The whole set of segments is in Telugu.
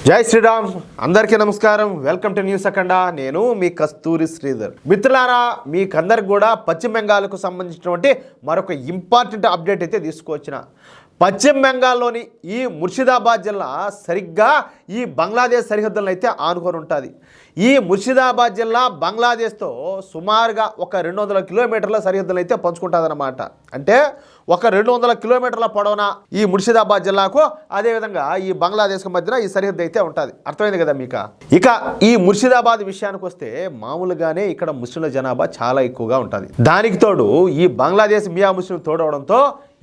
జై శ్రీరామ్. అందరికీ నమస్కారం. వెల్కమ్ టు న్యూస్ అఖండ. నేను మీ కస్తూరి శ్రీధర్. మిత్రులారా, మీకందరికి కూడా పశ్చిమ బెంగాల్కు సంబంధించినటువంటి మరొక ఇంపార్టెంట్ అప్డేట్ అయితే తీసుకువచ్చిన. పశ్చిమ బెంగాల్లోని ఈ ముర్షిదాబాద్ జిల్లా సరిగ్గా ఈ బంగ్లాదేశ్ సరిహద్దులను అయితే ఆనుకొని ఉంటుంది. ఈ ముర్షిదాబాద్ జిల్లా బంగ్లాదేశ్తో సుమారుగా ఒక 200 కిలోమీటర్ల సరిహద్దులు అయితే పంచుకుంటుందన్నమాట. అంటే ఒక 200 కిలోమీటర్ల పొడవున ఈ ముర్షిదాబాద్ జిల్లాకు, అదేవిధంగా ఈ బంగ్లాదేశ్కు మధ్యన ఈ సరిహద్దు అయితే ఉంటుంది. అర్థమైంది కదా మీకు? ఇక ఈ ముర్షిదాబాద్ విషయానికి వస్తే మామూలుగానే ఇక్కడ ముస్లింల జనాభా చాలా ఎక్కువగా ఉంటుంది. దానికి తోడు ఈ బంగ్లాదేశ్ మియా ముస్లిం తోడవడంతో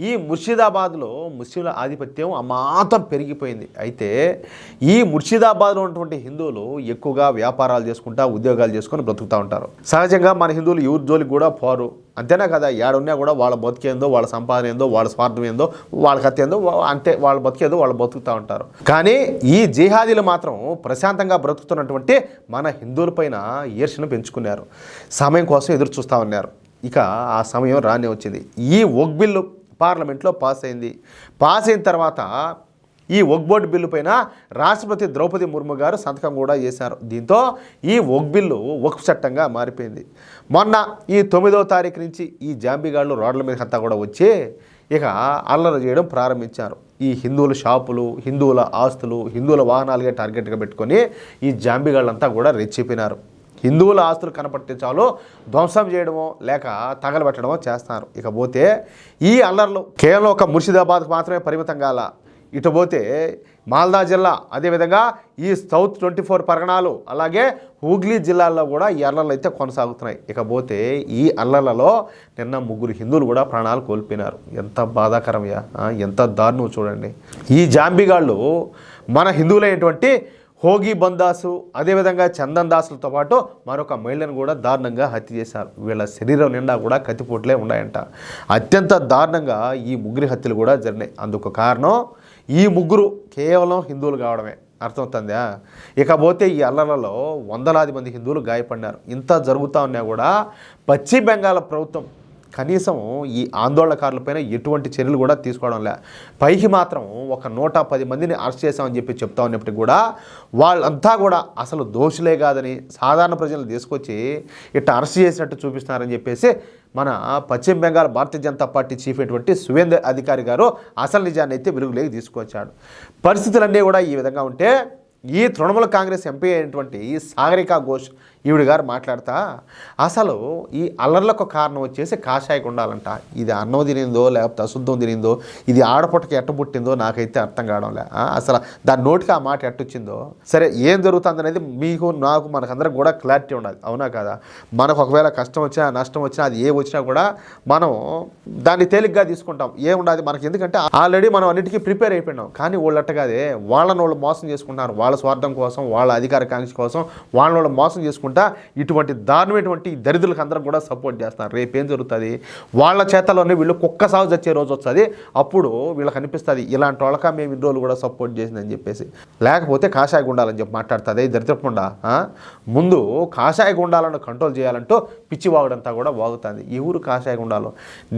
ఈ ముర్షిదాబాద్లో ముస్లింల ఆధిపత్యం అమాంతం పెరిగిపోయింది. అయితే ఈ ముర్షిదాబాద్లో ఉన్నటువంటి హిందువులు ఎక్కువగా వ్యాపారాలు చేసుకుంటా, ఉద్యోగాలు చేసుకొని బ్రతుకుతూ ఉంటారు. సహజంగా మన హిందువులు ఎవరి జోలికి కూడా పోరు, అంతేనా కదా? ఏడున్నా కూడా వాళ్ళ బతికేందో, వాళ్ళ సంపాదన ఏందో, వాళ్ళ స్వార్థం ఏందో, వాళ్ళ కత్తి ఏందో, అంతే వాళ్ళ బతికేదో వాళ్ళు బతుకుతూ ఉంటారు. కానీ ఈ జిహాదీలు మాత్రం ప్రశాంతంగా బ్రతుకుతున్నటువంటి మన హిందువులపైన ఈర్ష్యను పెంచుకున్నారు. సమయం కోసం ఎదురు చూస్తూ ఉన్నారు. ఇక ఆ సమయం రానే వచ్చింది. ఈ వక్ఫ్ బిల్లు పార్లమెంట్లో పాస్ అయింది. పాస్ అయిన తర్వాత ఈ వక్ఫ్ బోర్డు బిల్లు పైన రాష్ట్రపతి ద్రౌపది ముర్ము గారు సంతకం కూడా చేశారు. దీంతో ఈ వక్ఫ్ బిల్లు వక్ఫ్ చట్టంగా మారిపోయింది. మొన్న ఈ 9వ తారీఖు నుంచి ఈ జాంబీగాళ్ళు రోడ్ల మీద అంతా కూడా వచ్చి ఇక అల్లరి చేయడం ప్రారంభించారు. ఈ హిందువుల షాపులు, హిందువుల ఆస్తులు, హిందువుల వాహనాలుగా టార్గెట్గా పెట్టుకొని ఈ జాంబీగాళ్ళంతా కూడా రెచ్చిపోయినారు. హిందువుల ఆస్తులు కనపడితే చాలు ధ్వంసం చేయడమో లేక తగలబెట్టడమో చేస్తున్నారు. ఇకపోతే ఈ అల్లర్లు కేవలం ఒక ముర్షిదాబాద్కు మాత్రమే పరిమితం కాల. ఇటుపోతే మాల్దా జిల్లా, అదేవిధంగా ఈ సౌత్ 24 పరగణాలు, అలాగే హూగ్లీ జిల్లాల్లో కూడా ఈ అల్లర్లు అయితే కొనసాగుతున్నాయి. ఇకపోతే ఈ అల్లర్లలో నిన్న 3 హిందువులు కూడా ప్రాణాలు కోల్పోయినారు. ఎంత బాధాకరమయ్యా, ఎంత దారుణం చూడండి. ఈ జాంబీగాళ్ళు మన హిందువులైనటువంటి హోగి బందాసు, అదేవిధంగా చందన్ దాసులతో పాటు మరొక మహిళను కూడా దారుణంగా హత్య చేశారు. వీళ్ళ శరీరం నిండా కూడా కత్తిపోట్లే ఉన్నాయంట. అత్యంత దారుణంగా ఈ 3 హత్యలు కూడా జరిగినాయి. అందుకు కారణం ఈ 3 కేవలం హిందువులు కావడమే. అర్థమవుతుందా? ఇకపోతే ఈ అల్లర్లలో వందలాది మంది హిందువులు గాయపడినారు. ఇంత జరుగుతూ ఉన్నా కూడా పశ్చిమ బెంగాల్ ప్రభుత్వం కనీసం ఈ ఆందోళనకారులపైన ఎటువంటి చర్యలు కూడా తీసుకోవడం లే. పైకి మాత్రం ఒక 110 మందిని అరెస్ట్ చేశామని చెప్తా ఉన్నప్పటికీ కూడా వాళ్ళంతా కూడా అసలు దోషులే కాదని సాధారణ ప్రజలను తీసుకొచ్చి ఇట్లా అరెస్ట్ చేసినట్టు చూపిస్తున్నారని చెప్పేసి మన పశ్చిమ బెంగాల్ భారతీయ జనతా పార్టీ చీఫ్ అయినటువంటి సువేందర్ అధికారి గారు అసలు నిజాన్ని అయితే వెలుగులోకి తీసుకొచ్చాడు. పరిస్థితులన్నీ కూడా ఈ విధంగా ఉంటే ఈ తృణమూల కాంగ్రెస్ ఎంపీ అయినటువంటి సాగరికా ఘోష్ ఈవిడ గారు మాట్లాడతా అసలు ఈ అల్లర్లకు కారణం వచ్చేసి కాషాయ గుండాలంట. ఇది అన్నం తినిందో లేకపోతే అశుద్ధం తినిందో, ఇది ఆడపుట్టకి ఎట్ట పుట్టిందో నాకైతే అర్థం కావడంలే. అసలు దాని నోటికి ఆ మాట ఎట్టొచ్చిందో. సరే, ఏం జరుగుతుంది అనేది మీకు, నాకు, మనకందరికి కూడా క్లారిటీ ఉండాలి. అవునా కదా? మనకు ఒకవేళ కష్టం వచ్చినా, నష్టం వచ్చినా, అది ఏ వచ్చినా కూడా మనం దాన్ని తేలిగ్గా తీసుకుంటాం. ఏముండదు మనకి, ఎందుకంటే ఆల్రెడీ మనం అన్నిటికీ ప్రిపేర్ అయిపోయినాం. కానీ వాళ్ళు అట్టగాదే వాళ్ళు మోసం చేసుకుంటున్నారు. వాళ్ళ స్వార్థం కోసం, వాళ్ళ అధికార కాంక్ష కోసం వాళ్ళు మోసం చేసుకుంటారు. ఇటువంటి దారుణమైనటువంటి దరిద్రులకు అందరం కూడా సపోర్ట్ చేస్తున్నారు. రేపేం జరుగుతుంది? వాళ్ళ చేతల్లోనే వీళ్ళు కుక్క సాగు చచ్చే రోజు వస్తుంది. అప్పుడు వీళ్ళకి అనిపిస్తుంది ఇలాంటి వాళ్ళక మేము ఇన్ని రోజులు కూడా సపోర్ట్ చేసిందని చెప్పేసి. లేకపోతే కాషాయ గుండాలని చెప్పి మాట్లాడుతుంది దరిద్రకుండా. ముందు కాషాయ గుండాలను కంట్రోల్ చేయాలంటూ పిచ్చి వాగుడంతా కూడా వాగుతుంది. ఎవరు కాషాయ గుండాలు?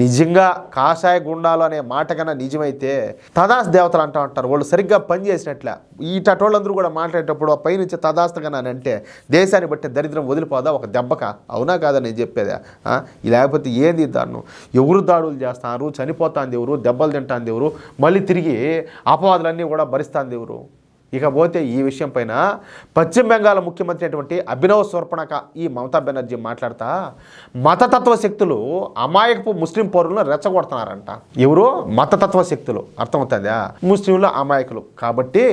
నిజంగా కాషాయ గుండాలు అనే మాట కన్నా నిజమైతే తదాస్ దేవతలు అంటూ ఉంటారు. వాళ్ళు సరిగ్గా పనిచేసినట్లే. ఈటోళ్ళందరూ కూడా మాట్లాడేటప్పుడు పైనుంచి తదాస్తగా అంటే దేశాన్ని బట్టి దరిద్రం వదిలిపోదా ఒక దెబ్బక? అవునా కాదా నేను చెప్పేదా? లేకపోతే ఏంది దాన్ని? ఎవరు దాడులు చేస్తున్నారు, చనిపోతాంది ఎవరు, దెబ్బలు తింటాంది ఎవరు, మళ్ళీ తిరిగి అపవాదులన్నీ కూడా భరిస్తాంది ఎవరు? ఇకపోతే ఈ విషయం పైన పశ్చిమ బెంగాల్ ముఖ్యమంత్రి అయినటువంటి అభినవ్ స్వర్పణక ఈ మమతా బెనర్జీ మాట్లాడతా మతతత్వ శక్తులు అమాయకపు ముస్లిం పౌరులను రెచ్చగొడుతున్నారంట. ఎవరు? మతతత్వ శక్తులు. అర్థమవుతుందా? ముస్లింలు అమాయకులు కాబట్టి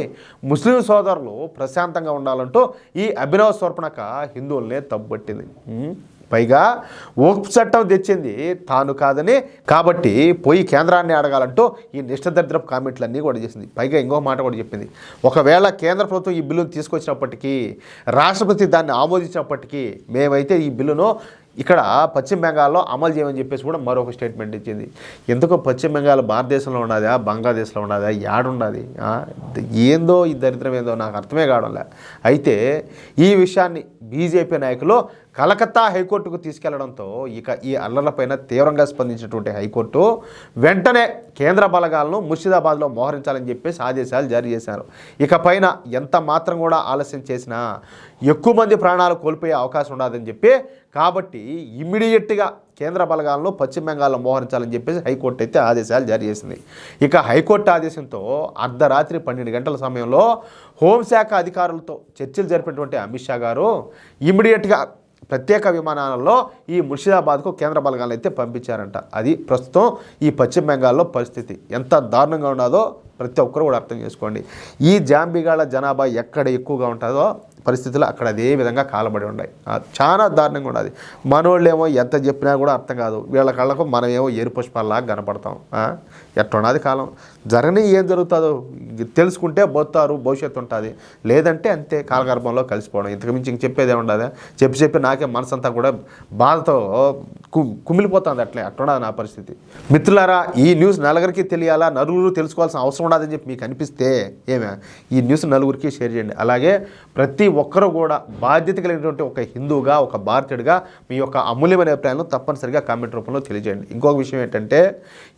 ముస్లిం సోదరులు ప్రశాంతంగా ఉండాలంటూ ఈ అభినవ్ స్వర్పణక హిందువులనే తప్పుపట్టింది. పైగా వక్ఫ్ చట్టం తెచ్చింది తాను కాదని, కాబట్టి పోయి కేంద్రాన్ని అడగాలంటూ ఈ నిష్ఠదరిద్రపు కామెంట్లన్నీ కూడా చేసింది. పైగా ఇంకో మాట కూడా చెప్పింది, ఒకవేళ కేంద్ర ప్రభుత్వం ఈ బిల్లును తీసుకొచ్చినప్పటికీ, రాష్ట్రపతి దాన్ని ఆమోదించినప్పటికీ మేమైతే ఈ బిల్లును ఇక్కడ పశ్చిమ బెంగాల్లో అమలు చేయమని చెప్పేసి కూడా మరొక స్టేట్మెంట్ ఇచ్చింది. ఎందుకో పశ్చిమ బెంగాల్ భారతదేశంలో ఉన్నదా, బంగ్లాదేశ్లో ఉన్నదా, యాడున్నది? ఏందో ఈ దరిద్రం ఏందో నాకు అర్థమే కావడంలే. అయితే ఈ విషయాన్ని బీజేపీ నాయకులు కలకత్తా హైకోర్టుకు తీసుకెళ్లడంతో ఇక ఈ అల్లర్లపైన తీవ్రంగా స్పందించినటువంటి హైకోర్టు వెంటనే కేంద్ర బలగాలను ముర్షిదాబాద్లో మోహరించాలని చెప్పేసి ఆదేశాలు జారీ చేశారు. ఇకపైన ఎంత మాత్రం కూడా ఆలస్యం చేసినా ఎక్కువ మంది ప్రాణాలు కోల్పోయే అవకాశం ఉండదని చెప్పి, కాబట్టి ఇమ్మీడియట్గా కేంద్ర బలగాలను పశ్చిమ బెంగాల్లో మోహరించాలని చెప్పేసి హైకోర్టు అయితే ఆదేశాలు జారీ చేసింది. ఇక హైకోర్టు ఆదేశంతో అర్ధరాత్రి 12 గంటల సమయంలో హోంశాఖ అధికారులతో చర్చలు జరిపినటువంటి అమిత్ షా గారు ఇమ్మీడియట్గా ప్రత్యేక విమానాలలో ఈ ముర్షిదాబాద్కు కేంద్ర బలగాలను అయితే పంపించారంట. అది ప్రస్తుతం ఈ పశ్చిమ బెంగాల్లో పరిస్థితి ఎంత దారుణంగా ఉన్నదో ప్రతి ఒక్కరు కూడా అర్థం చేసుకోండి. ఈ జాంబిగాళ్ళ జనాభా ఎక్కడ ఎక్కువగా ఉంటుందో పరిస్థితులు అక్కడ అదే విధంగా కాలబడి ఉన్నాయి. చాలా దారుణంగా ఉన్నది. మనోళ్ళేమో ఎంత చెప్పినా కూడా అర్థం కాదు, వీళ్ళ కళ్ళకు మనమేమో ఏరుపుష్పాల్లాగా కనపడతాం. ఎట్టున్నది కాలం, జరగని ఏం జరుగుతుందో తెలుసుకుంటే పోతారు, భవిష్యత్తు ఉంటుంది. లేదంటే అంతే కాలగర్భంలో కలిసిపోవడం, ఇంతకుమించి ఇంక చెప్పేదే ఉండదు. చెప్పి నాకే మనసంతా కూడా బాధతో కుమిలిపోతుంది. అట్టున్నది నా పరిస్థితి. మిత్రులారా, ఈ న్యూస్ నలుగురికి తెలియాలా, నలుగురు తెలుసుకోవాల్సిన అవసరం ఉండదని చెప్పి మీకు అనిపిస్తే ఈ న్యూస్ నలుగురికి షేర్ చేయండి. అలాగే ప్రతి ఒక్కరూ కూడా బాధ్యత కలిగినటువంటి ఒక హిందువుగా, ఒక భారతీయుడిగా మీ యొక్క అమూల్యమైన అభిప్రాయాలను తప్పనిసరిగా కామెంట్ రూపంలో తెలియజేయండి. ఇంకొక విషయం ఏంటంటే,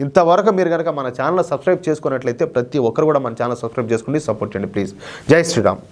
ఇంతవరకు మీరు కనుక మన ఛానల్ సబ్స్క్రైబ్ చేసుకున్నట్లయితే ప్రతి ఒక్కరు కూడా మన ఛానల్ సబ్స్క్రైబ్ చేసుకుని సపోర్ట్ చేయండి ప్లీజ్. జై శ్రీరామ్.